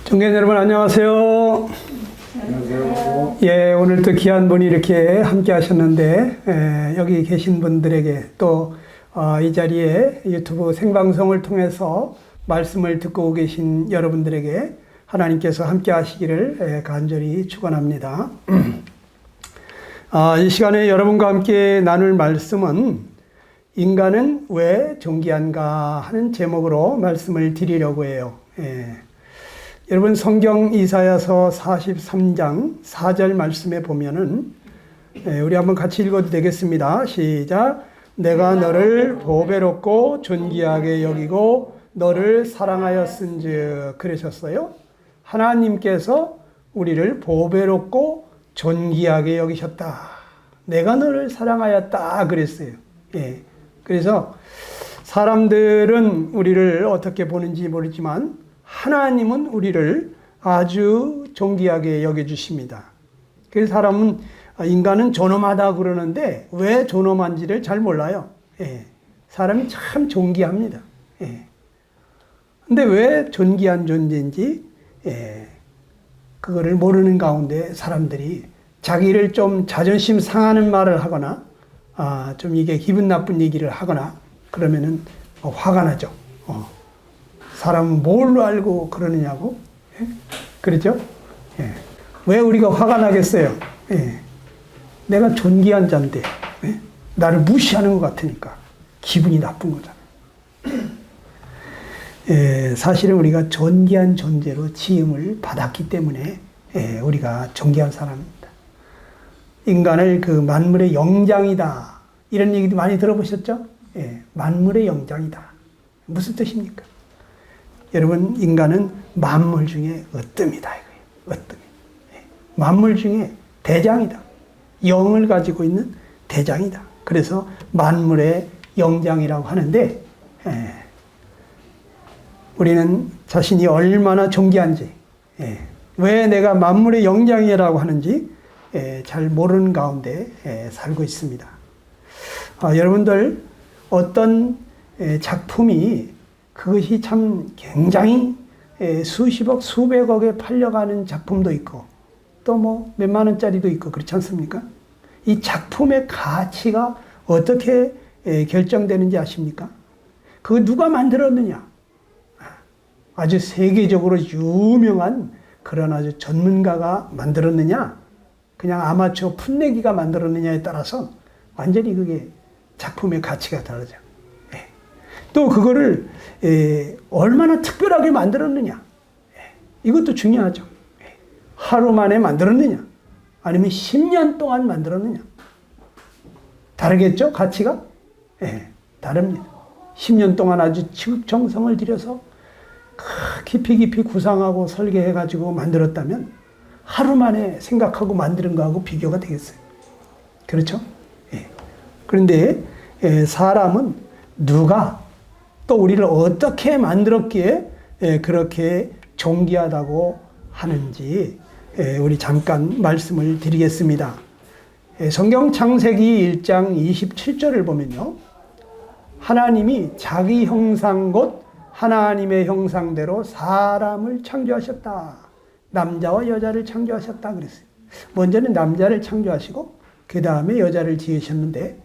청년 여러분 안녕하세요. 안녕하세요. 예, 오늘 또 귀한 분이 이렇게 함께 하셨는데, 여기 계신 분들에게 또, 이 자리에 유튜브 생방송을 통해서 말씀을 듣고 계신 여러분들에게 하나님께서 함께 하시기를 간절히 축원합니다. 이 시간에 여러분과 함께 나눌 말씀은 인간은 왜 존귀한가 하는 제목으로 말씀을 드리려고 해요. 여러분 성경 이사야서 43장 4절 말씀에 보면은 우리 한번 같이 읽어도 되겠습니다. 시작. 내가 너를 보배롭고 존귀하게 여기고 너를 사랑하였은즉 그러셨어요. 하나님께서 우리를 보배롭고 존귀하게 여기셨다. 내가 너를 사랑하였다 그랬어요. 예. 그래서 사람들은 우리를 어떻게 보는지 모르지만 하나님은 우리를 아주 존귀하게 여겨주십니다. 그래서 인간은 존엄하다 그러는데 왜 존엄한지를 잘 몰라요. 예. 사람이 참 존귀합니다. 예. 근데 왜 존귀한 존재인지, 그거를 모르는 가운데 사람들이 자기를 좀 자존심 상하는 말을 하거나, 좀 이게 기분 나쁜 얘기를 하거나, 그러면은 화가 나죠. 사람은 뭘로 알고 그러느냐고? 예? 그렇죠? 예. 왜 우리가 화가 나겠어요? 예. 내가 존귀한 자인데, 예? 나를 무시하는 것 같으니까 기분이 나쁜 거잖아요. 예, 사실은 우리가 존귀한 존재로 지음을 받았기 때문에 우리가 존귀한 사람입니다. 인간을 그 만물의 영장이다. 이런 얘기도 많이 들어보셨죠? 예, 만물의 영장이다. 무슨 뜻입니까? 여러분, 인간은 만물 중에 으뜸이다. 이거예요. 으뜸. 만물 중에 대장이다. 영을 가지고 있는 대장이다. 그래서 만물의 영장이라고 하는데, 우리는 자신이 얼마나 존귀한지, 왜 내가 만물의 영장이라고 하는지 잘 모르는 가운데 살고 있습니다. 여러분들 어떤 작품이 그것이 참 굉장히 수십억, 수백억에 팔려가는 작품도 있고 또 뭐 몇만 원짜리도 있고 그렇지 않습니까? 이 작품의 가치가 어떻게 결정되는지 아십니까? 그거 누가 만들었느냐? 아주 세계적으로 유명한 그런 아주 전문가가 만들었느냐? 그냥 아마추어 풋내기가 만들었느냐에 따라서 완전히 그게 작품의 가치가 다르죠. 또 그거를 얼마나 특별하게 만들었느냐, 이것도 중요하죠. 하루 만에 만들었느냐 아니면 10년 동안 만들었느냐 다르겠죠, 가치가? 다릅니다. 10년 동안 아주 지극정성을 들여서 깊이 구상하고 설계해가지고 만들었다면 하루 만에 생각하고 만드는 거하고 비교가 되겠어요. 그렇죠? 그런데 사람은 누가 또 우리를 어떻게 만들었기에 그렇게 존귀하다고 하는지 우리 잠깐 말씀을 드리겠습니다. 성경 창세기 1장 27절을 보면요. 하나님이 자기 형상 곧 하나님의 형상대로 사람을 창조하셨다. 남자와 여자를 창조하셨다 그랬어요. 먼저는 남자를 창조하시고 그 다음에 여자를 지으셨는데,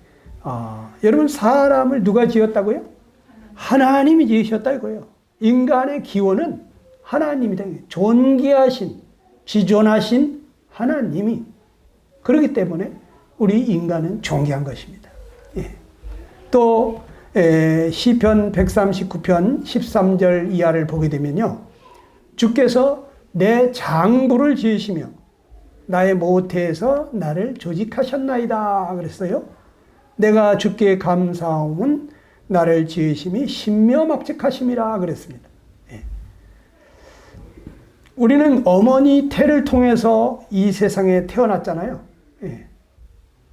여러분 사람을 누가 지었다고요? 하나님이 지으셨다 이거예요. 인간의 기원은 하나님이다. 존귀하신, 지존하신 하나님이. 그렇기 때문에 우리 인간은 존귀한 것입니다. 또 시편 139편 13절 이하를 보게 되면요. 주께서 내 장부를 지으시며 나의 모태에서 나를 조직하셨나이다 그랬어요. 내가 주께 감사함은 나를 지으심이 신묘막직하심이라 그랬습니다. 우리는 어머니 태를 통해서 이 세상에 태어났잖아요.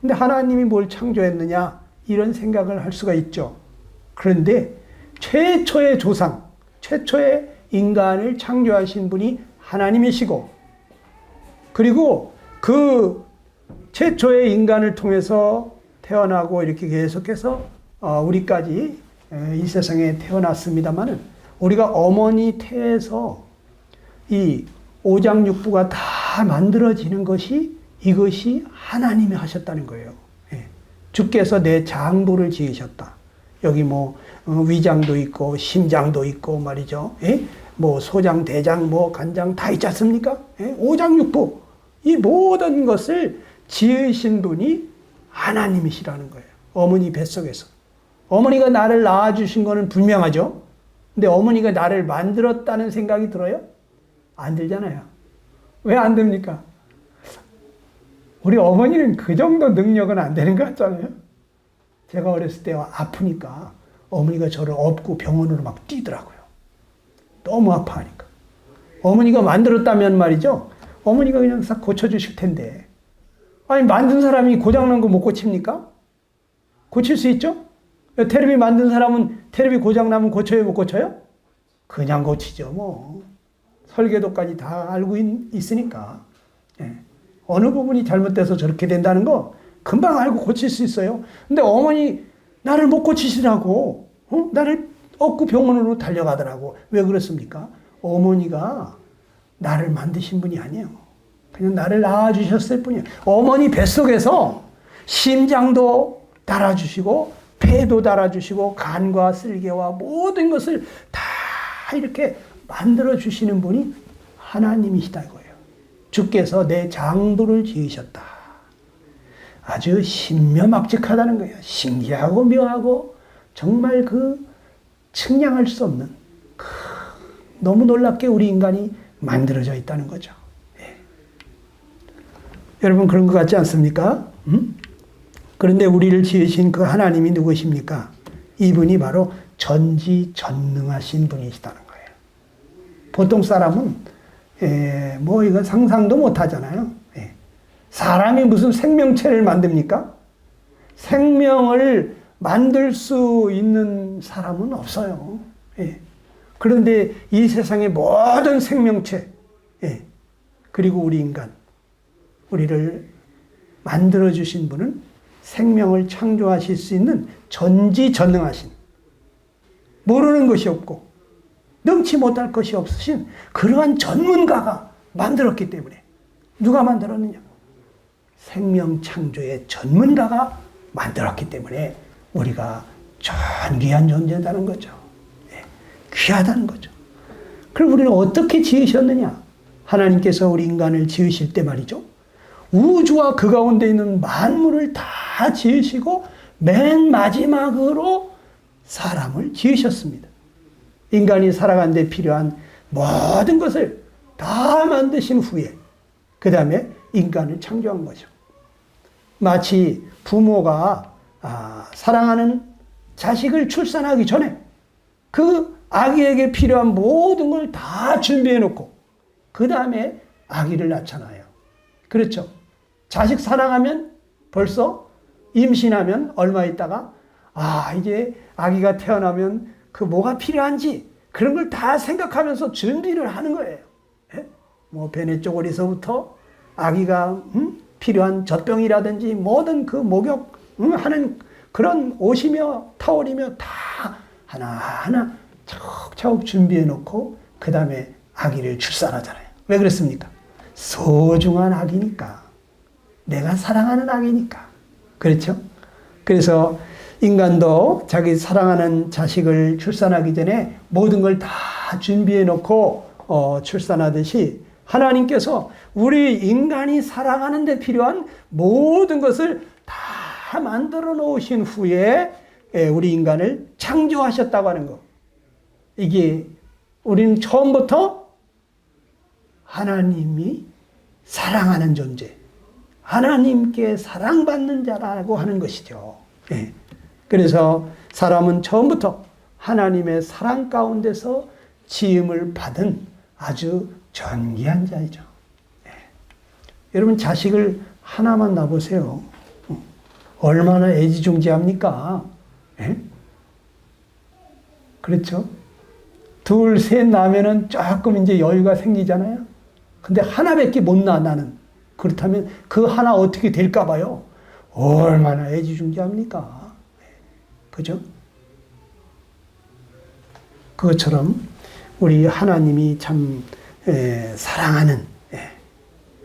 근데 하나님이 뭘 창조했느냐 이런 생각을 할 수가 있죠. 그런데 최초의 조상, 최초의 인간을 창조하신 분이 하나님이시고, 그리고 그 최초의 인간을 통해서 태어나고 이렇게 계속해서 우리까지 이 세상에 태어났습니다만은 우리가 어머니 태에서 이 오장육부가 다 만들어지는 것이 이것이 하나님이 하셨다는 거예요. 예. 주께서 내 장부를 지으셨다. 여기 뭐 위장도 있고 심장도 있고 말이죠. 예? 뭐 소장, 대장, 뭐 간장 다 있지 않습니까? 예? 오장육부 이 모든 것을 지으신 분이 하나님이시라는 거예요. 어머니 뱃속에서. 어머니가 나를 낳아주신 거는 분명하죠. 근데 어머니가 나를 만들었다는 생각이 들어요? 안 들잖아요. 왜 안 됩니까? 우리 어머니는 그 정도 능력은 안 되는 것 같잖아요. 제가 어렸을 때 아프니까 어머니가 저를 업고 병원으로 막 뛰더라고요. 너무 아파하니까. 어머니가 만들었다면 말이죠. 어머니가 그냥 싹 고쳐주실 텐데. 아니, 만든 사람이 고장난 거 못 고칩니까? 고칠 수 있죠? 테레비 만든 사람은 테레비 고장나면 고쳐요, 못 고쳐요? 그냥 고치죠, 뭐. 설계도까지 다 알고 있으니까. 예. 어느 부분이 잘못돼서 저렇게 된다는 거 금방 알고 고칠 수 있어요. 근데 어머니 나를 못 고치시라고 나를 업고 병원으로 달려가더라고. 왜 그렇습니까? 어머니가 나를 만드신 분이 아니에요. 그냥 나를 낳아주셨을 뿐이에요. 어머니 뱃속에서 심장도 달아주시고 폐도 달아주시고 간과 쓸개와 모든 것을 다 이렇게 만들어주시는 분이 하나님이시다 이거예요. 주께서 내 장부를 지으셨다. 아주 신묘막직하다는 거예요. 신기하고 묘하고 정말 그 측량할 수 없는 너무 놀랍게 우리 인간이 만들어져 있다는 거죠. 예. 여러분 그런 것 같지 않습니까? 그런데 우리를 지으신 그 하나님이 누구십니까? 이분이 바로 전지전능하신 분이시다는 거예요. 보통 사람은 뭐 이건 상상도 못 하잖아요. 예. 사람이 무슨 생명체를 만듭니까? 생명을 만들 수 있는 사람은 없어요. 예. 그런데 이 세상의 모든 생명체, 예. 그리고 우리 인간, 우리를 만들어주신 분은 생명을 창조하실 수 있는 전지전능하신, 모르는 것이 없고 능치 못할 것이 없으신 그러한 전문가가 만들었기 때문에. 누가 만들었느냐? 생명 창조의 전문가가 만들었기 때문에 우리가 존귀한 존재다는 거죠. 예, 귀하다는 거죠. 그럼 우리는 어떻게 지으셨느냐? 하나님께서 우리 인간을 지으실 때 말이죠. 우주와 그 가운데 있는 만물을 다 지으시고 맨 마지막으로 사람을 지으셨습니다. 인간이 살아가는 데 필요한 모든 것을 다 만드신 후에 그 다음에 인간을 창조한 거죠. 마치 부모가 사랑하는 자식을 출산하기 전에 그 아기에게 필요한 모든 걸 다 준비해 놓고 그 다음에 아기를 낳잖아요. 그렇죠. 자식 사랑하면 벌써 임신하면 얼마 있다가 이제 아기가 태어나면 그 뭐가 필요한지 그런 걸 다 생각하면서 준비를 하는 거예요. 예? 뭐 베네 쪼고리서부터 아기가 필요한 젖병이라든지 모든 그 목욕 하는 그런 옷이며 타월이며 다 하나하나 차곡차곡 준비해 놓고 그 다음에 아기를 출산하잖아요. 왜 그랬습니까? 소중한 아기니까. 내가 사랑하는 아기니까. 그렇죠? 그래서 인간도 자기 사랑하는 자식을 출산하기 전에 모든 걸 다 준비해 놓고 출산하듯이 하나님께서 우리 인간이 살아가는 데 필요한 모든 것을 다 만들어 놓으신 후에 우리 인간을 창조하셨다고 하는 거. 이게 우리는 처음부터 하나님이 사랑하는 존재, 하나님께 사랑받는 자라고 하는 것이죠. 예. 그래서 사람은 처음부터 하나님의 사랑 가운데서 지음을 받은 아주 존귀한 자이죠. 예. 여러분 자식을 하나만 낳아보세요. 얼마나 애지중지합니까? 예? 그렇죠? 둘, 셋 나면은 조금 이제 여유가 생기잖아요. 근데 하나밖에 못 낳아, 나는. 그렇다면 그 하나 어떻게 될까 봐요. 얼마나 애지중지합니까? 그죠? 그것처럼 우리 하나님이 참 사랑하는,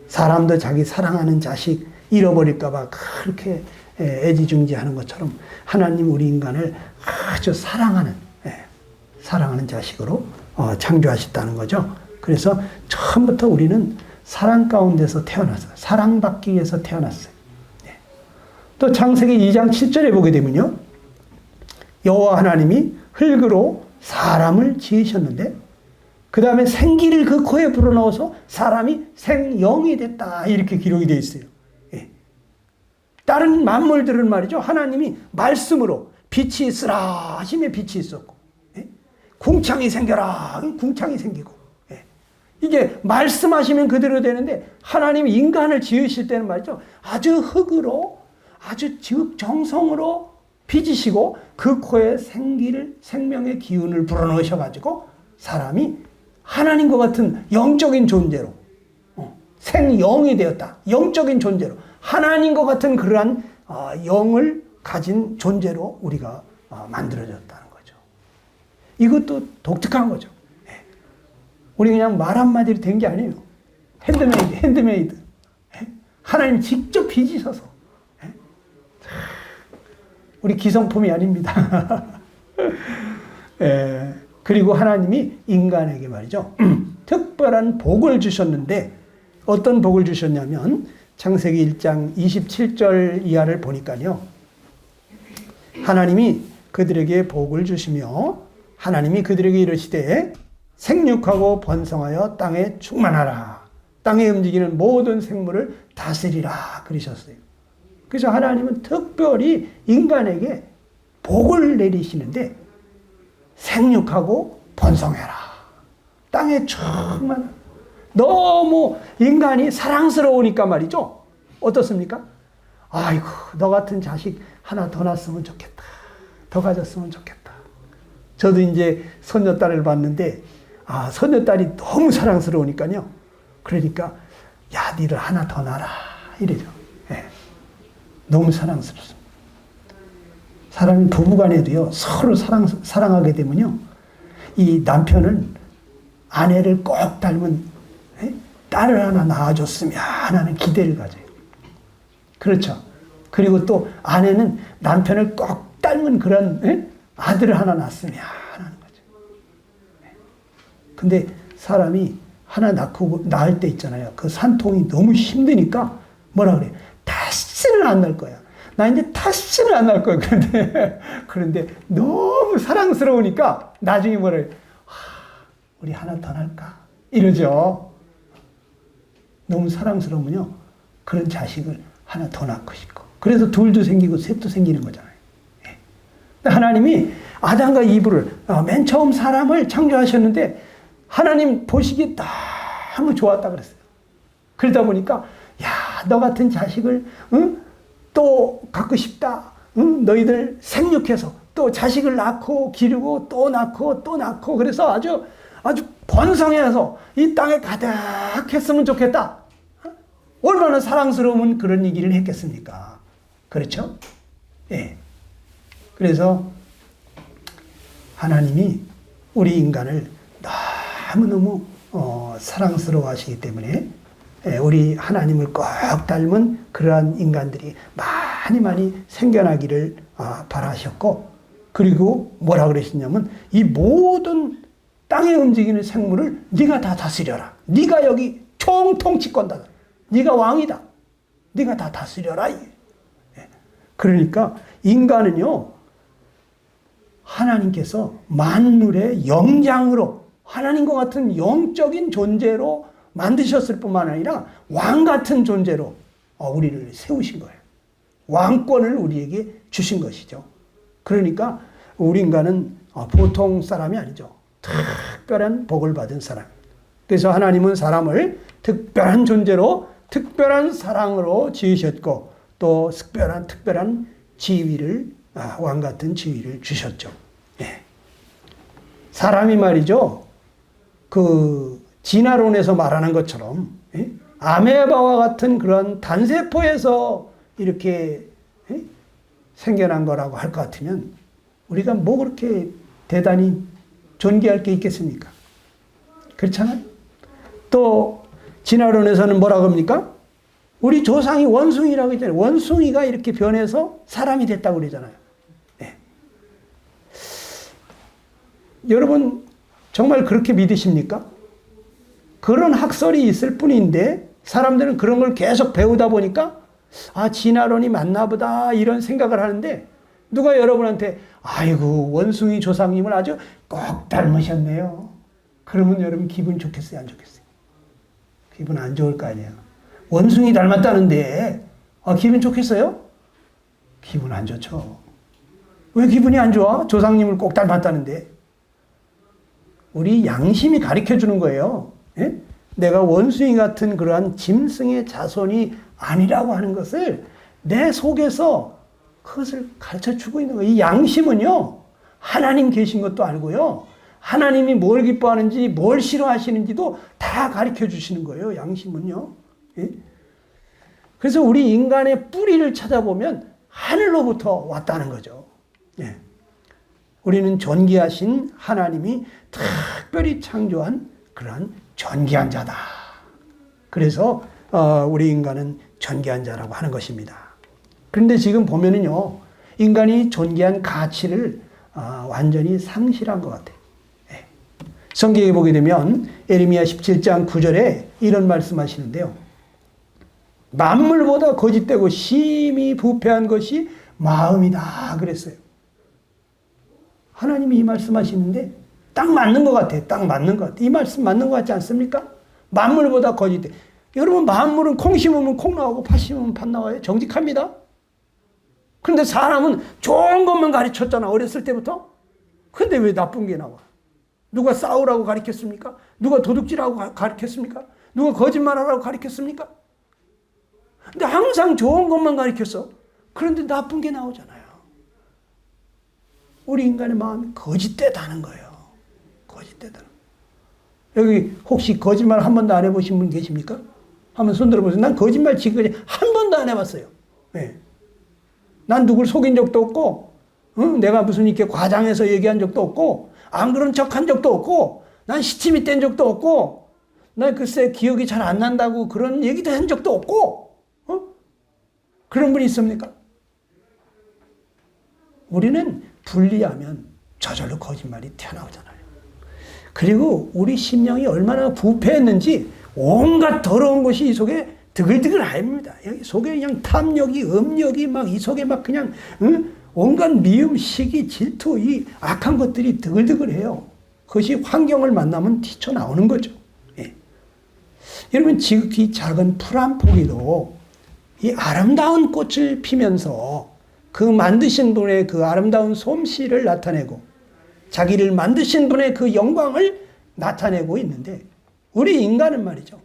사람도 자기 사랑하는 자식 잃어버릴까봐 그렇게 애지중지하는 것처럼 하나님 우리 인간을 아주 사랑하는 자식으로 창조하셨다는 거죠. 그래서 처음부터 우리는 사랑 가운데서 태어났어요. 사랑받기 위해서 태어났어요. 또 창세기 2장 7절에 보게 되면요. 여호와 하나님이 흙으로 사람을 지으셨는데 그 다음에 생기를 그 코에 불어넣어서 사람이 생영이 됐다. 이렇게 기록이 되어 있어요. 다른 만물들은 말이죠. 하나님이 말씀으로 빛이 있으라 하심에 빛이 있었고 궁창이 생겨라 궁창이 생기고 이게 말씀하시면 그대로 되는데 하나님이 인간을 지으실 때는 말이죠. 아주 흙으로 아주 정성으로 빚으시고 그 코에 생명의 기운을 불어넣으셔가지고 사람이 하나님과 같은 영적인 존재로 생영이 되었다. 영적인 존재로 하나님과 같은 그러한 영을 가진 존재로 우리가 만들어졌다는 거죠. 이것도 독특한 거죠. 우리 그냥 말 한마디로 된 게 아니에요. 핸드메이드. 하나님 직접 빚으셔서. 우리 기성품이 아닙니다. 그리고 하나님이 인간에게 말이죠. 특별한 복을 주셨는데 어떤 복을 주셨냐면 창세기 1장 27절 이하를 보니까요. 하나님이 그들에게 복을 주시며 하나님이 그들에게 이르시되 생육하고 번성하여 땅에 충만하라. 땅에 움직이는 모든 생물을 다스리라 그러셨어요. 그래서 하나님은 특별히 인간에게 복을 내리시는데 생육하고 번성해라. 땅에 충만하라. 너무 인간이 사랑스러우니까 말이죠. 어떻습니까? 아이고 너 같은 자식 하나 더 낳았으면 좋겠다. 더 가졌으면 좋겠다. 저도 이제 손녀딸을 봤는데 손녀딸이 너무 사랑스러우니까요. 그러니까 야 니를 하나 더 낳아라 이래죠. 너무 사랑스럽습니다. 사람이 부부간에도요 서로 사랑하게 되면요 이 남편은 아내를 꼭 닮은 딸을 하나 낳아줬으면 하는 기대를 가져요. 그렇죠. 그리고 또 아내는 남편을 꼭 닮은 그런 아들을 하나 낳았으면 하는 거죠. 근데 사람이 하나 낳을 때 있잖아요. 그 산통이 너무 힘드니까 뭐라 그래? 다시는 안 낳을 거야. 나 이제 다시는 안 낳을 거야. 그런데 너무 사랑스러우니까 나중에 뭐라 그래? 우리 하나 더 낳을까? 이러죠. 너무 사랑스러우면요. 그런 자식을 하나 더 낳고 싶고. 그래서 둘도 생기고 셋도 생기는 거잖아요. 하나님이 아담과 이브를 맨 처음 사람을 창조하셨는데 하나님 보시기에 너무 좋았다 그랬어요. 그러다 보니까 야, 너 같은 자식을 또 갖고 싶다. 너희들 생육해서 또 자식을 낳고 기르고 또 낳고 또 낳고 그래서 아주 번성해서 이 땅에 가득했으면 좋겠다. 얼마나 사랑스러우면 그런 얘기를 했겠습니까? 그렇죠? 예. 그래서 하나님이 우리 인간을 너무너무 사랑스러워 하시기 때문에 우리 하나님을 꼭 닮은 그러한 인간들이 많이 생겨나기를 바라셨고 그리고 뭐라 그러셨냐면 이 모든 땅에 움직이는 생물을 네가 다 다스려라. 네가 여기 총통치권다. 네가 왕이다. 네가 다 다스려라. 그러니까 인간은요. 하나님께서 만물의 영장으로 하나님과 같은 영적인 존재로 만드셨을 뿐만 아니라 왕 같은 존재로 우리를 세우신 거예요. 왕권을 우리에게 주신 것이죠. 그러니까 우리 인간은 보통 사람이 아니죠. 특별한 복을 받은 사람. 그래서 하나님은 사람을 특별한 존재로 특별한 사랑으로 지으셨고 또 특별한 지위를 왕 같은 지위를 주셨죠. 예. 사람이 말이죠. 그 진화론에서 말하는 것처럼 아메바와 같은 그런 단세포에서 이렇게 생겨난 거라고 할 것 같으면 우리가 뭐 그렇게 대단히 존귀할 게 있겠습니까? 그렇잖아요. 또 진화론에서는 뭐라고 합니까? 우리 조상이 원숭이라고 했잖아요. 원숭이가 이렇게 변해서 사람이 됐다고 그러잖아요. 네. 여러분 정말 그렇게 믿으십니까? 그런 학설이 있을 뿐인데 사람들은 그런 걸 계속 배우다 보니까 아, 진화론이 맞나 보다 이런 생각을 하는데 누가 여러분한테 아이고 원숭이 조상님을 아주 꼭 닮으셨네요. 그러면 여러분 기분 좋겠어요? 안 좋겠어요? 기분 안 좋을 거 아니에요. 원숭이 닮았다는데 기분 좋겠어요? 기분 안 좋죠. 왜 기분이 안 좋아? 조상님을 꼭 닮았다는데. 우리 양심이 가르쳐 주는 거예요. 예? 내가 원숭이 같은 그러한 짐승의 자손이 아니라고 하는 것을 내 속에서 그것을 가르쳐 주고 있는 거예요. 이 양심은요, 하나님 계신 것도 알고요, 하나님이 뭘 기뻐하는지, 뭘 싫어하시는지도 다 가르쳐 주시는 거예요, 양심은요. 예? 그래서 우리 인간의 뿌리를 찾아보면 하늘로부터 왔다는 거죠. 예. 우리는 존귀하신 하나님이 특별히 창조한 그러한 존귀한 자다. 그래서 우리 인간은 존귀한 자라고 하는 것입니다. 그런데 지금 보면은요, 인간이 존귀한 가치를 완전히 상실한 것 같아요. 예. 성경에 보게 되면 예레미야 17장 9절에 이런 말씀하시는데요. 만물보다 거짓되고 심히 부패한 것이 마음이다 그랬어요. 하나님이 이 말씀하시는데 딱 맞는 것 같아요. 딱 맞는 것 같아요. 이 말씀 맞는 것 같지 않습니까? 만물보다 거짓돼. 여러분 만물은 콩 심으면 콩 나오고 팥 심으면 팥 나와요. 정직합니다. 그런데 사람은 좋은 것만 가르쳤잖아. 어렸을 때부터. 근데 왜 나쁜 게 나와? 누가 싸우라고 가르쳤습니까? 누가 도둑질하고 가르쳤습니까? 누가 거짓말하라고 가르쳤습니까? 근데 항상 좋은 것만 가르쳤어. 그런데 나쁜 게 나오잖아요. 우리 인간의 마음이 거짓되다는 거예요. 거짓되다. 여기 혹시 거짓말 한 번도 안 해보신 분 계십니까? 한번 손 들어보세요. 난 거짓말 지금까지 한 번도 안 해봤어요. 네. 난 누굴 속인 적도 없고, 내가 무슨 이렇게 과장해서 얘기한 적도 없고, 안 그런 척 한 적도 없고, 난 시침이 뗀 적도 없고, 난 글쎄 기억이 잘 안 난다고 그런 얘기도 한 적도 없고, 그런 분이 있습니까? 우리는 분리하면 저절로 거짓말이 튀어나오잖아요. 그리고 우리 심령이 얼마나 부패했는지 온갖 더러운 것이 이 속에 드글드글 하입니다. 여기 속에 그냥 탐욕이, 음욕이 막 이 속에 막 그냥 온갖 미움, 시기, 질투, 이 악한 것들이 드글드글해요. 그것이 환경을 만나면 튀쳐나오는 거죠. 예. 여러분 지극히 작은 풀 한 포기도 이 아름다운 꽃을 피면서 그 만드신 분의 그 아름다운 솜씨를 나타내고 자기를 만드신 분의 그 영광을 나타내고 있는데 우리 인간은 말이죠.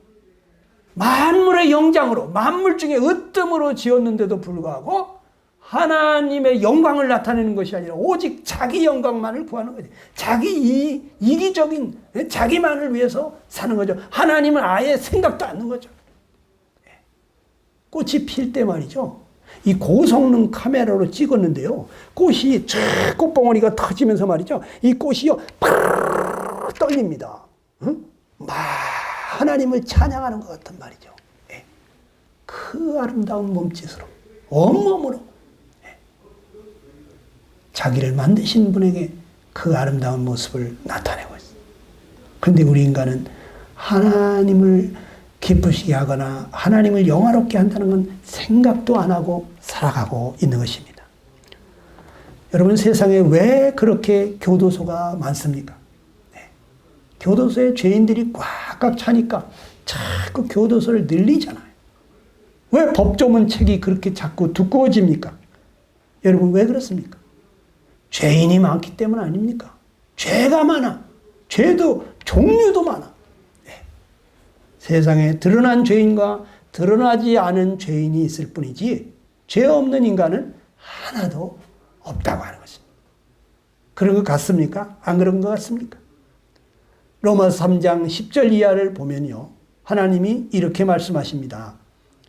만물의 영장으로 만물 중에 으뜸으로 지었는데도 불구하고 하나님의 영광을 나타내는 것이 아니라 오직 자기 영광만을 구하는 거죠. 자기 이기적인 자기만을 위해서 사는 거죠. 하나님은 아예 생각도 않는 거죠. 꽃이 필 때 말이죠. 이 고성능 카메라로 찍었는데요. 꽃이 쫙 꽃봉오리가 터지면서 말이죠. 이 꽃이요 팍 떨립니다. 막 하나님을 찬양하는 것 같은 말이죠. 예. 그 아름다운 몸짓으로 온몸으로 자기를 만드신 분에게 그 아름다운 모습을 나타내고 있어요. 그런데 우리 인간은 하나님을 기쁘시게 하거나 하나님을 영화롭게 한다는 건 생각도 안 하고 살아가고 있는 것입니다. 여러분 세상에 왜 그렇게 교도소가 많습니까? 네. 교도소에 죄인들이 꽉꽉 차니까 자꾸 교도소를 늘리잖아요. 왜 법조문책이 그렇게 자꾸 두꺼워집니까? 여러분 왜 그렇습니까? 죄인이 많기 때문 아닙니까? 죄가 많아. 죄도 종류도 많아. 세상에 드러난 죄인과 드러나지 않은 죄인이 있을 뿐이지 죄 없는 인간은 하나도 없다고 하는 것입니다. 그런 것 같습니까? 안 그런 것 같습니까? 로마서 3장 10절 이하를 보면요. 하나님이 이렇게 말씀하십니다.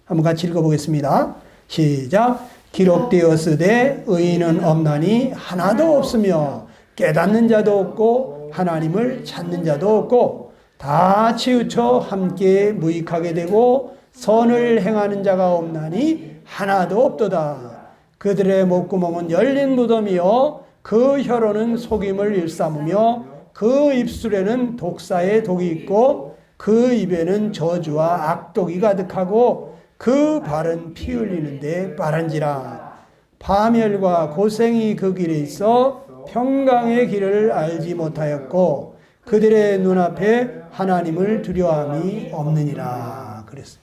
한번 같이 읽어보겠습니다. 시작. 기록되었으되 의인은 없나니 하나도 없으며 깨닫는 자도 없고 하나님을 찾는 자도 없고 다 치우쳐 함께 무익하게 되고 선을 행하는 자가 없나니 하나도 없도다. 그들의 목구멍은 열린 무덤이요 그 혀로는 속임을 일삼으며 그 입술에는 독사의 독이 있고 그 입에는 저주와 악독이 가득하고 그 발은 피 흘리는데 빠른지라. 파멸과 고생이 그 길에 있어 평강의 길을 알지 못하였고 그들의 눈앞에 하나님을 두려움이 없느니라. 그랬어요.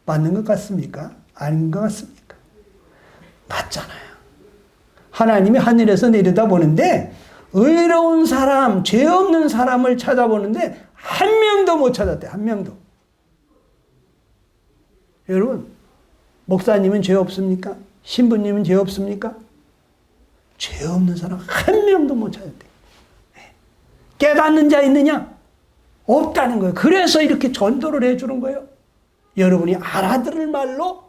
맞는 것 같습니까? 아닌 것 같습니까? 맞잖아요. 하나님이 하늘에서 내려다보는데 의로운 사람, 죄 없는 사람을 찾아보는데 한 명도 못 찾았대. 한 명도. 여러분, 목사님은 죄 없습니까? 신부님은 죄 없습니까? 죄 없는 사람 한 명도 못 찾았대. 깨닫는 자 있느냐? 없다는 거예요. 그래서 이렇게 전도를 해주는 거예요. 여러분이 알아들을 말로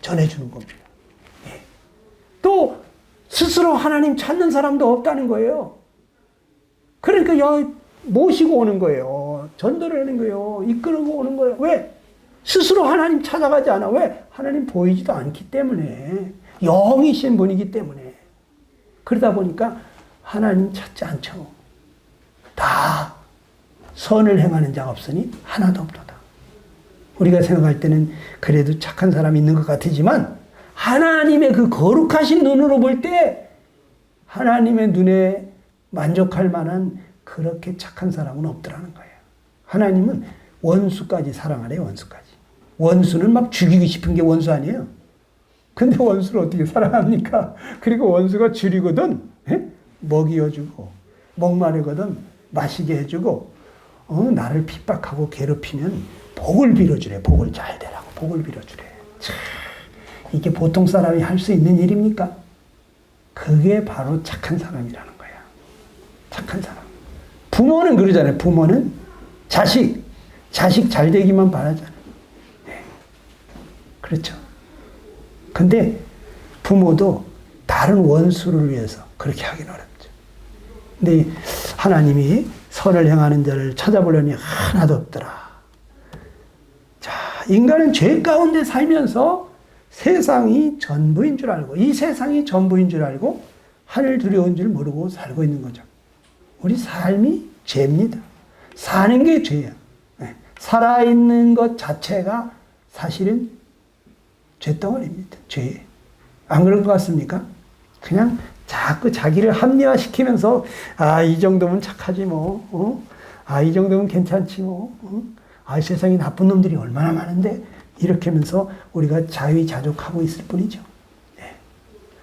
전해주는 겁니다. 또 스스로 하나님 찾는 사람도 없다는 거예요. 그러니까 모시고 오는 거예요. 전도를 하는 거예요. 이끌고 오는 거예요. 왜? 스스로 하나님 찾아가지 않아. 왜? 하나님 보이지도 않기 때문에. 영이신 분이기 때문에. 그러다 보니까 하나님 찾지 않죠. 다 선을 행하는 자가 없으니 하나도 없도다. 우리가 생각할 때는 그래도 착한 사람이 있는 것 같지만 하나님의 그 거룩하신 눈으로 볼 때 하나님의 눈에 만족할 만한 그렇게 착한 사람은 없더라는 거예요. 하나님은 원수까지 사랑하래요. 원수까지. 원수는 막 죽이고 싶은 게 원수 아니에요. 근데 원수를 어떻게 사랑합니까? 그리고 원수가 줄이거든 먹이어주고 목마르거든 마시게 해주고 나를 핍박하고 괴롭히면 복을 빌어주래. 복을 잘 되라고 복을 빌어주래. 참, 이게 보통 사람이 할 수 있는 일입니까? 그게 바로 착한 사람이라는 거야. 착한 사람. 부모는 그러잖아요. 부모는 자식 잘 되기만 바라잖아요. 네. 그렇죠. 근데 부모도 다른 원수를 위해서 그렇게 하긴 어렵죠. 근데 하나님이 선을 행하는 자를 찾아보려니 하나도 없더라. 자, 인간은 죄 가운데 살면서 세상이 전부인 줄 알고, 이 세상이 전부인 줄 알고 하늘 두려운 줄 모르고 살고 있는 거죠. 우리 삶이 죄입니다. 사는 게 죄야. 살아있는 것 자체가 사실은 죄덩어리입니다. 죄. 안 그런 것 같습니까? 그냥 자꾸 자기를 합리화시키면서 이 정도면 착하지 뭐. 이 정도면 괜찮지 뭐. 세상에 나쁜 놈들이 얼마나 많은데 이렇게 하면서 우리가 자위자족하고 있을 뿐이죠. 네.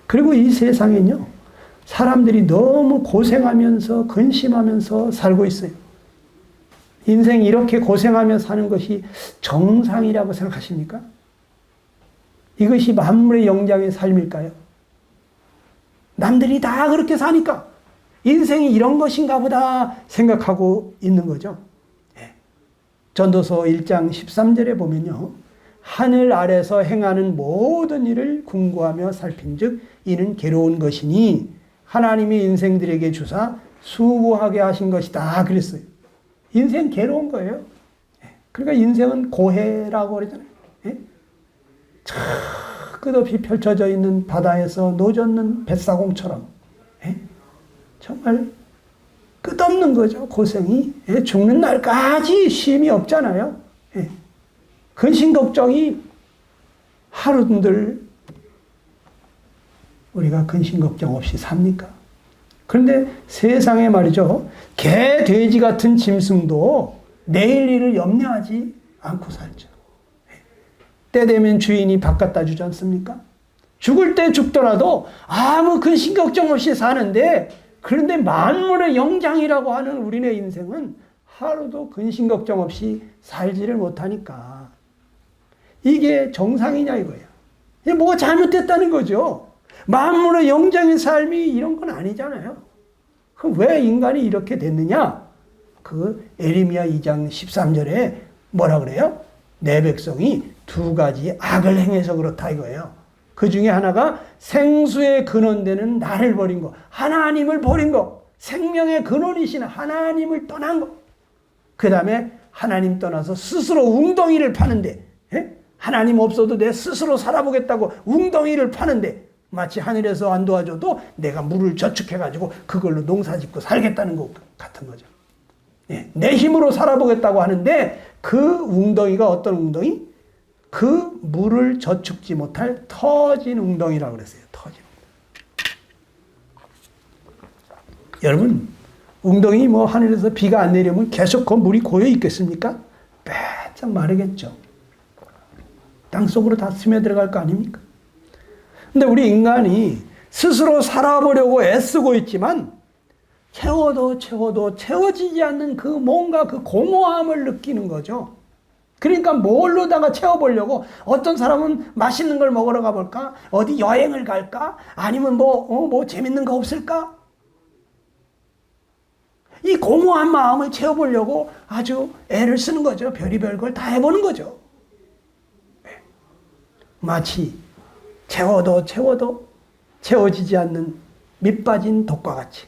그리고 이 세상엔요. 사람들이 너무 고생하면서 근심하면서 살고 있어요. 인생 이렇게 고생하며 사는 것이 정상이라고 생각하십니까? 이것이 만물의 영장의 삶일까요? 남들이 다 그렇게 사니까 인생이 이런 것인가 보다 생각하고 있는 거죠. 네. 전도서 1장 13절에 보면요. 하늘 아래서 행하는 모든 일을 궁구하며 살핀즉 이는 괴로운 것이니 하나님이 인생들에게 주사 수고하게 하신 것이다 그랬어요. 인생 괴로운 거예요. 그러니까 인생은 고해라고 그러잖아요. 저 끝없이 펼쳐져 있는 바다에서 노젓는 뱃사공처럼 정말 끝없는 거죠. 고생이. 죽는 날까지 쉼이 없잖아요. 근심 걱정이 하루들 우리가 근심 걱정 없이 삽니까? 그런데 세상에 말이죠. 개, 돼지 같은 짐승도 내일 일을 염려하지 않고 살죠. 때 되면 주인이 바깥다 주지 않습니까? 죽을 때 죽더라도 아무 근심 걱정 없이 사는데 그런데 만물의 영장이라고 하는 우리네 인생은 하루도 근심 걱정 없이 살지를 못하니까 이게 정상이냐 이거예요. 이게 뭐가 잘못됐다는 거죠. 만물의 영장의 삶이 이런 건 아니잖아요. 그럼 왜 인간이 이렇게 됐느냐? 그 에레미야 2장 13절에 뭐라 그래요? 내 백성이 두 가지 악을 행해서 그렇다 이거예요. 그 중에 하나가 생수의 근원되는 나를 버린 거, 하나님을 버린 거. 생명의 근원이신 하나님을 떠난 거. 그 다음에 하나님 떠나서 스스로 웅덩이를 파는데, 예? 하나님 없어도 내 스스로 살아보겠다고 웅덩이를 파는데, 마치 하늘에서 안 도와줘도 내가 물을 저축해가지고 그걸로 농사 짓고 살겠다는 것 같은 거죠. 예, 내 힘으로 살아보겠다고 하는데 그 웅덩이가 어떤 웅덩이? 그 물을 저축지 못할 터진 웅덩이라고 그랬어요. 터진 웅덩이. 여러분, 웅덩이 뭐 하늘에서 비가 안 내리면 계속 그 물이 고여 있겠습니까? 빼짝 마르겠죠. 땅속으로 다 스며들어갈 거 아닙니까? 근데 우리 인간이 스스로 살아보려고 애쓰고 있지만 채워도 채워지지 않는 그 뭔가 그 공허함을 느끼는 거죠. 그러니까 뭘로다가 채워보려고, 어떤 사람은 맛있는 걸 먹으러 가볼까? 어디 여행을 갈까? 아니면 뭐 재밌는 거 없을까? 이 공허한 마음을 채워보려고 아주 애를 쓰는 거죠. 별의별 걸 다 해보는 거죠. 마치 채워도 채워지지 않는 밑빠진 독과 같이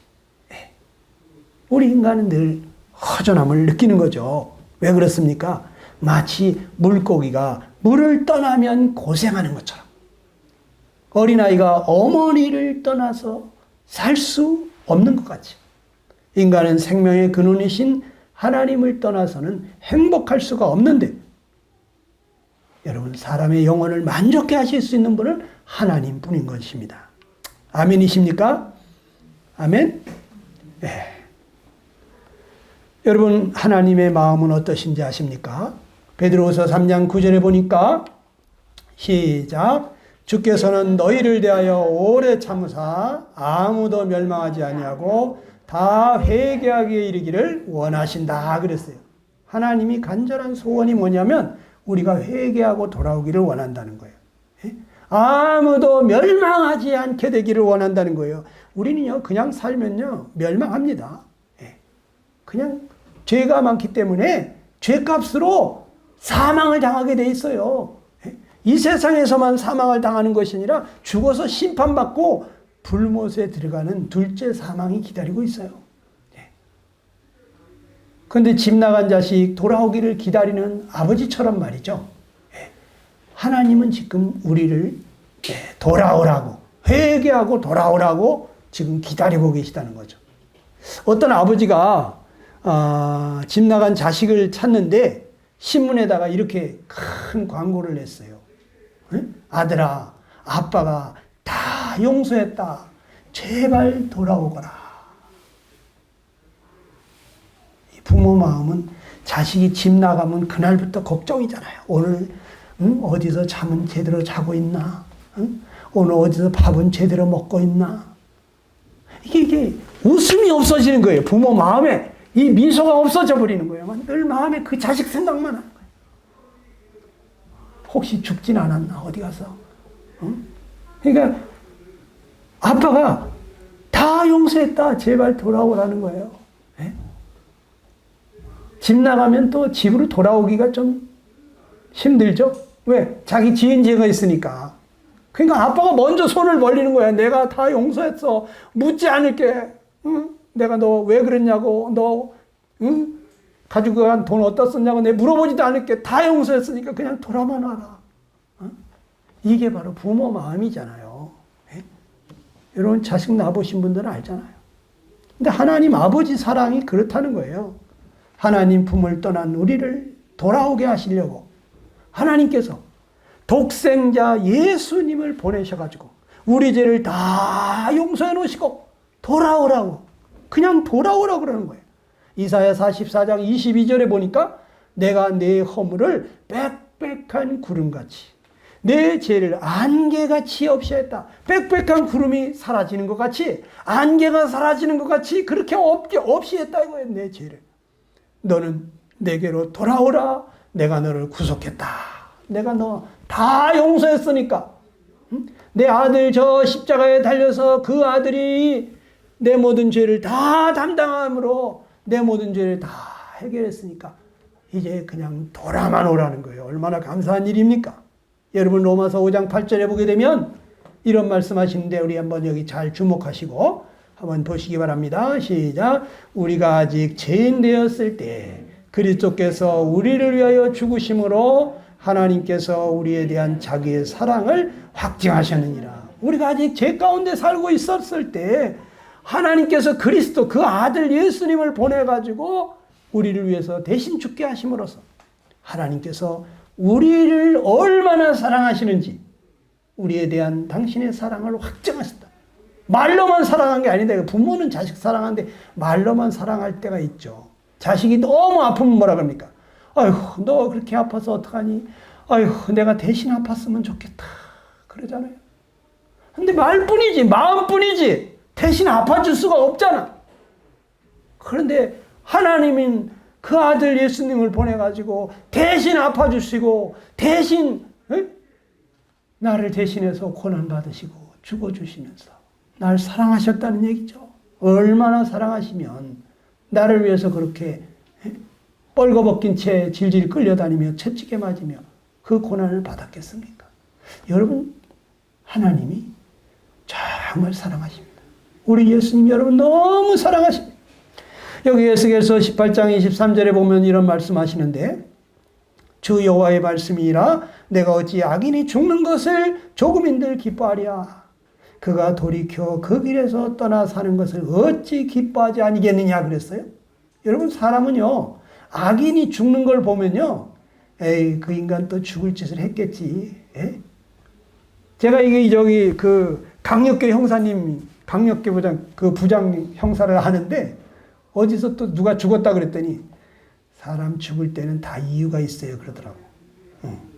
우리 인간은 늘 허전함을 느끼는 거죠. 왜 그렇습니까? 마치 물고기가 물을 떠나면 고생하는 것처럼, 어린아이가 어머니를 떠나서 살 수 없는 것 같이, 인간은 생명의 근원이신 하나님을 떠나서는 행복할 수가 없는데, 여러분, 사람의 영혼을 만족해 하실 수 있는 분은 하나님뿐인 것입니다. 아멘이십니까? 아멘? 네. 여러분, 하나님의 마음은 어떠신지 아십니까? 베드로후서 3장 9절에 보니까 시작. 주께서는 너희를 대하여 오래 참으사 아무도 멸망하지 아니하고 다 회개하기에 이르기를 원하신다 그랬어요. 하나님이 간절한 소원이 뭐냐면 우리가 회개하고 돌아오기를 원한다는 거예요. 아무도 멸망하지 않게 되기를 원한다는 거예요. 우리는요, 그냥 살면요, 멸망합니다. 그냥 죄가 많기 때문에 죄값으로 사망을 당하게 돼 있어요. 이 세상에서만 사망을 당하는 것이 아니라 죽어서 심판받고 불못에 들어가는 둘째 사망이 기다리고 있어요. 그런데 집 나간 자식 돌아오기를 기다리는 아버지처럼 말이죠. 하나님은 지금 우리를 돌아오라고, 회개하고 돌아오라고 지금 기다리고 계시다는 거죠. 어떤 아버지가 집 나간 자식을 찾는데 신문에다가 이렇게 큰 광고를 냈어요. 아들아, 아빠가 다 용서했다. 제발 돌아오거라. 부모 마음은 자식이 집 나가면 그날부터 걱정이잖아요. 오늘 어디서 잠은 제대로 자고 있나? 오늘 어디서 밥은 제대로 먹고 있나? 이게 웃음이 없어지는 거예요. 부모 마음에 이 미소가 없어져 버리는 거예요. 늘 마음에 그 자식 생각만 하는 거예요. 혹시 죽진 않았나? 어디 가서? 그러니까 아빠가 다 용서했다. 제발 돌아오라는 거예요. 집 나가면 또 집으로 돌아오기가 좀 힘들죠? 왜? 자기 지은 죄가 있으니까. 그러니까 아빠가 먼저 손을 벌리는 거야. 내가 다 용서했어. 묻지 않을게. 응? 내가 너 왜 그랬냐고. 너 응? 가지고 간 돈 어디다 썼냐고. 내가 물어보지도 않을게. 다 용서했으니까 그냥 돌아만 와라. 이게 바로 부모 마음이잖아요. 여러분 자식 낳아보신 분들은 알잖아요. 근데 하나님 아버지 사랑이 그렇다는 거예요. 하나님 품을 떠난 우리를 돌아오게 하시려고 하나님께서 독생자 예수님을 보내셔가지고 우리 죄를 다 용서해 놓으시고 돌아오라고, 그냥 돌아오라고 그러는 거예요. 이사야 44장 22절에 보니까 내가 내 허물을 빽빽한 구름같이 내 죄를 안개같이 없이 했다. 빽빽한 구름이 사라지는 것 같이, 안개가 사라지는 것 같이 그렇게 없이 했다 이거예요. 내 죄를. 너는 내게로 돌아오라. 내가 너를 구속했다. 내가 너 다 용서했으니까. 내 아들 저 십자가에 달려서 그 아들이 내 모든 죄를 다 담당함으로 내 모든 죄를 다 해결했으니까 이제 그냥 돌아만 오라는 거예요. 얼마나 감사한 일입니까? 여러분 로마서 5장 8절에 보게 되면 이런 말씀하시는데 우리 한번 여기 잘 주목하시고 한번 보시기 바랍니다. 시작. 우리가 아직 죄인 되었을 때 그리스도께서 우리를 위하여 죽으심으로 하나님께서 우리에 대한 자기의 사랑을 확증하셨느니라. 우리가 아직 죄 가운데 살고 있었을 때 하나님께서 그리스도 그 아들 예수님을 보내가지고 우리를 위해서 대신 죽게 하심으로써 하나님께서 우리를 얼마나 사랑하시는지 우리에 대한 당신의 사랑을 확증하셨다. 말로만 사랑한 게 아닌데 부모는 자식 사랑하는데 말로만 사랑할 때가 있죠. 자식이 너무 아프면 뭐라 그럽니까? 아이고 너 그렇게 아파서 어떡하니? 아이고 내가 대신 아팠으면 좋겠다. 그러잖아요. 근데 말뿐이지 마음뿐이지 대신 아파줄 수가 없잖아. 그런데 하나님은 그 아들 예수님을 보내가지고 대신 아파주시고 대신 나를 대신해서 고난받으시고 죽어주시면서 날 사랑하셨다는 얘기죠. 얼마나 사랑하시면 나를 위해서 그렇게 뻘거벗긴 채 질질 끌려다니며 채찍에 맞으며 그 고난을 받았겠습니까? 여러분 하나님이 정말 사랑하십니다. 우리 예수님 여러분 너무 사랑하십니다. 여기 에스겔서 18장 23절에 보면 이런 말씀하시는데 주 여호와의 말씀이라 내가 어찌 악인이 죽는 것을 조금인들 기뻐하랴. 그가 돌이켜 그 길에서 떠나 사는 것을 어찌 기뻐하지 아니겠느냐 그랬어요. 여러분 사람은요 악인이 죽는 걸 보면요 에이 그 인간 또 죽을 짓을 했겠지. 제가 이게 저기 그 강력계 형사님 강력계 부장 그 부장 형사를 하는데 어디서 또 누가 죽었다 그랬더니 사람 죽을 때는 다 이유가 있어요 그러더라고.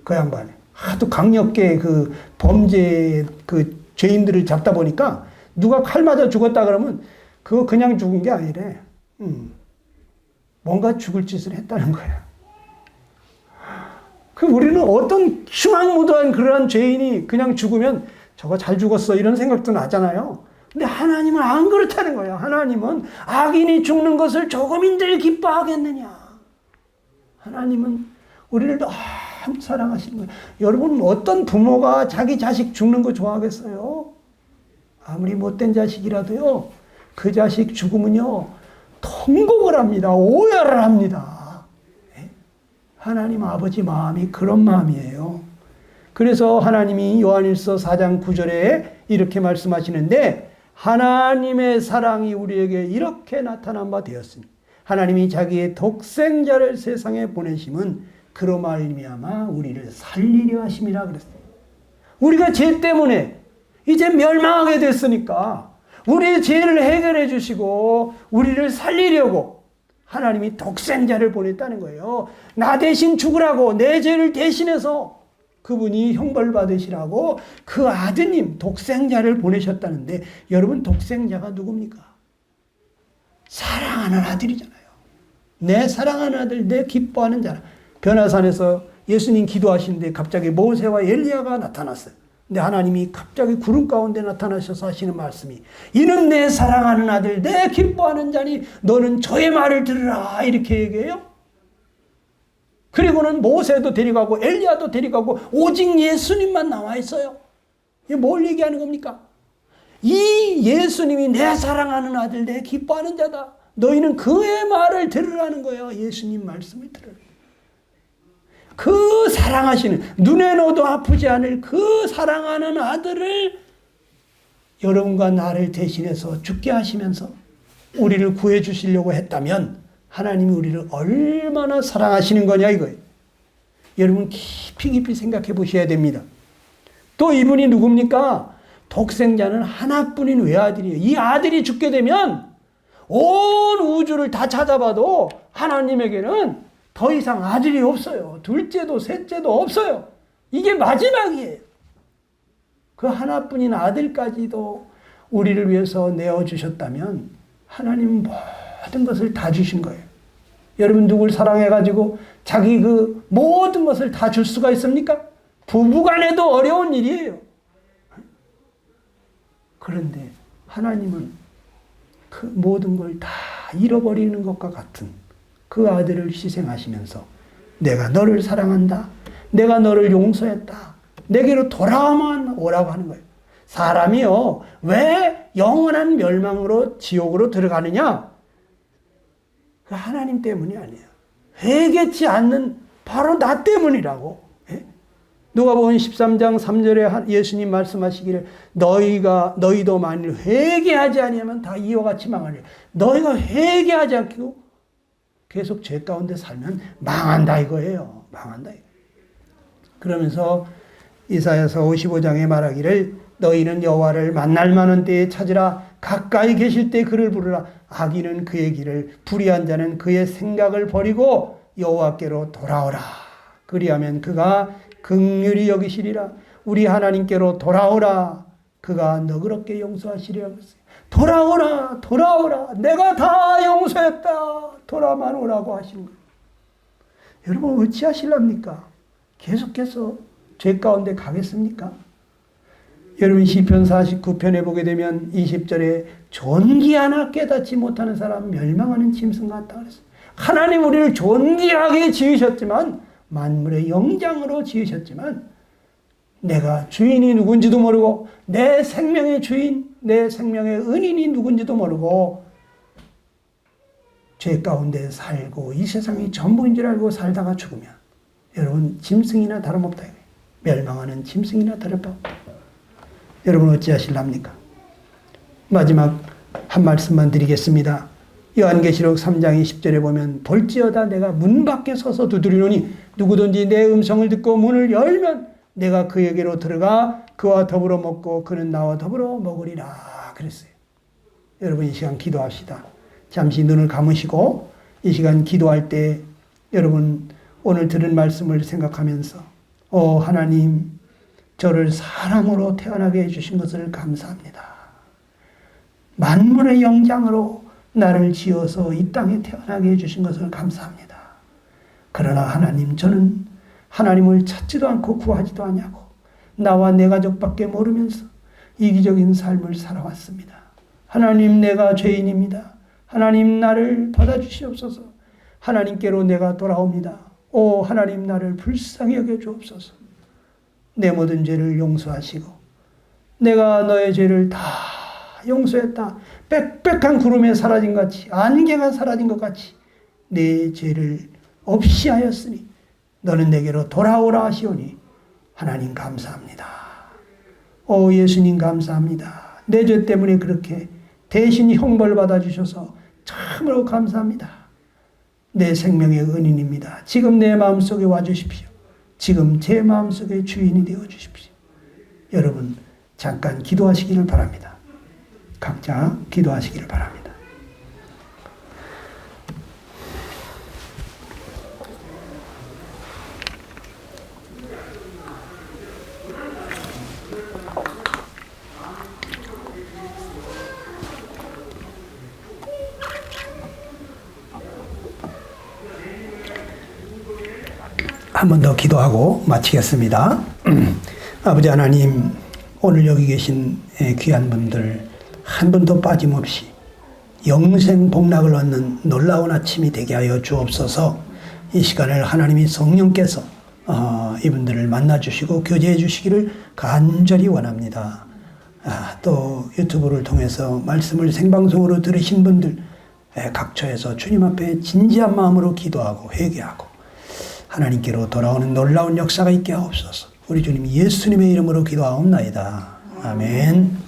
그 양반이 하도 강력계 그 범죄 그 죄인들을 잡다 보니까 누가 칼 맞아 죽었다 그러면 그거 그냥 죽은 게 아니래. 뭔가 죽을 짓을 했다는 거야. 그 우리는 어떤 흉악무도한 그러한 죄인이 그냥 죽으면 저거 잘 죽었어 이런 생각도 나잖아요. 근데 하나님은 안 그렇다는 거예요. 하나님은 악인이 죽는 것을 조금인들 기뻐하겠느냐. 하나님은 우리를 너무 사랑하시는 거예요. 여러분 어떤 부모가 자기 자식 죽는 거 좋아하겠어요? 아무리 못된 자식이라도요. 그 자식 죽으면요. 통곡을 합니다. 오열을 합니다. 하나님 아버지 마음이 그런 마음이에요. 그래서 하나님이 요한일서 4장 9절에 이렇게 말씀하시는데 하나님의 사랑이 우리에게 이렇게 나타난 바 되었으니 하나님이 자기의 독생자를 세상에 보내심은 그로 말미암아 우리를 살리려 하심이라 그랬어요. 우리가 죄 때문에 이제 멸망하게 됐으니까 우리의 죄를 해결해 주시고 우리를 살리려고 하나님이 독생자를 보냈다는 거예요. 나 대신 죽으라고 내 죄를 대신해서 그분이 형벌 받으시라고 그 아드님 독생자를 보내셨다는데 여러분 독생자가 누굽니까? 사랑하는 아들이잖아요. 내 사랑하는 아들, 내 기뻐하는 자라. 변화산에서 예수님 기도하시는데 갑자기 모세와 엘리야가 나타났어요. 근데 하나님이 갑자기 구름 가운데 나타나셔서 하시는 말씀이 이는 내 사랑하는 아들, 내 기뻐하는 자니 너는 저의 말을 들으라 이렇게 얘기해요. 그리고는 모세도 데려가고 엘리야도 데려가고 오직 예수님만 나와 있어요. 이게 뭘 얘기하는 겁니까? 이 예수님이 내 사랑하는 아들, 내 기뻐하는 자다. 너희는 그의 말을 들으라는 거예요. 예수님 말씀을 들으라. 그 사랑하시는 눈에 넣어도 아프지 않을 그 사랑하는 아들을 여러분과 나를 대신해서 죽게 하시면서 우리를 구해 주시려고 했다면 하나님이 우리를 얼마나 사랑하시는 거냐 이거예요. 여러분 깊이 생각해 보셔야 됩니다. 또 이분이 누굽니까? 독생자는 하나뿐인 외아들이에요. 이 아들이 죽게 되면 온 우주를 다 찾아봐도 하나님에게는 더 이상 아들이 없어요. 둘째도 셋째도 없어요. 이게 마지막이에요. 그 하나뿐인 아들까지도 우리를 위해서 내어주셨다면 하나님은 모든 것을 다 주신 거예요. 여러분 누굴 사랑해가지고 자기 그 모든 것을 다 줄 수가 있습니까? 부부간에도 어려운 일이에요. 그런데 하나님은 그 모든 걸 다 잃어버리는 것과 같은 그 아들을 희생하시면서 내가 너를 사랑한다. 내가 너를 용서했다. 내게로 돌아오면 오라고 하는 거예요. 사람이요. 왜 영원한 멸망으로 지옥으로 들어가느냐? 그 하나님 때문이 아니에요. 회개치 않는 바로 나 때문이라고. 예? 누가복음 13장 3절에 예수님 말씀하시기를 너희도 만일 회개하지 아니하면 다 이와 같이 망하리라. 너희가 회개하지 않고 계속 죄 가운데 살면 망한다 이거예요. 망한다 이거. 그러면서 이사야서 55장에 말하기를 너희는 여호와를 만날 만한 때에 찾으라. 가까이 계실 때 그를 부르라. 악인은 그의 길을, 불의한 자는 그의 생각을 버리고 여호와께로 돌아오라. 그리하면 그가 긍휼히 여기시리라. 우리 하나님께로 돌아오라. 그가 너그럽게 용서하시리라고 했어요. 돌아오라, 돌아오라. 내가 다 용서했다. 돌아만 오라고 하시는 거예요. 여러분 어찌하실랍니까? 계속해서 죄 가운데 가겠습니까? 여러분 시편 49편에 보게 되면 20절에 존귀 하나 깨닫지 못하는 사람 멸망하는 짐승 같다 그랬어요. 하나님 우리를 존귀하게 지으셨지만 만물의 영장으로 지으셨지만 내가 주인이 누군지도 모르고 내 생명의 주인, 내 생명의 은인이 누군지도 모르고 죄 가운데 살고 이 세상이 전부인 줄 알고 살다가 죽으면 여러분 짐승이나 다름없다. 멸망하는 짐승이나 다름없다. 여러분 어찌하실랍니까? 마지막 한 말씀만 드리겠습니다. 요한계시록 3장 20절에 보면 볼지어다 내가 문 밖에 서서 두드리노니 누구든지 내 음성을 듣고 문을 열면 내가 그에게로 들어가 그와 더불어 먹고 그는 나와 더불어 먹으리라 그랬어요. 여러분 이 시간 기도합시다. 잠시 눈을 감으시고 이 시간 기도할 때 여러분 오늘 들은 말씀을 생각하면서 하나님 저를 사람으로 태어나게 해주신 것을 감사합니다. 만물의 영장으로 나를 지어서 이 땅에 태어나게 해주신 것을 감사합니다. 그러나 하나님 저는 하나님을 찾지도 않고 구하지도 않냐고 나와 내 가족밖에 모르면서 이기적인 삶을 살아왔습니다. 하나님 내가 죄인입니다. 하나님 나를 받아주시옵소서. 하나님께로 내가 돌아옵니다. 하나님 나를 불쌍히 여겨 주옵소서. 내 모든 죄를 용서하시고 내가 너의 죄를 다 용서했다. 빽빽한 구름에 사라진 것 같이 안개가 사라진 것 같이 내 죄를 없이 하였으니 너는 내게로 돌아오라 하시오니 하나님 감사합니다. 예수님 감사합니다. 내 죄 때문에 그렇게 대신 형벌 받아주셔서 참으로 감사합니다. 내 생명의 은인입니다. 지금 내 마음속에 와주십시오. 지금 제 마음속에 주인이 되어주십시오. 여러분 잠깐 기도하시기를 바랍니다. 각자 기도하시기를 바랍니다. 한 번 더 기도하고 마치겠습니다. 아버지 하나님, 오늘 여기 계신 귀한 분들 한 분도 빠짐없이 영생 복락을 얻는 놀라운 아침이 되게 하여 주옵소서. 이 시간을 하나님이 성령께서 이분들을 만나주시고 교제해 주시기를 간절히 원합니다. 또 유튜브를 통해서 말씀을 생방송으로 들으신 분들 각처에서 주님 앞에 진지한 마음으로 기도하고 회개하고 하나님께로 돌아오는 놀라운 역사가 있게 하옵소서. 우리 주님 예수님의 이름으로 기도하옵나이다. 아멘.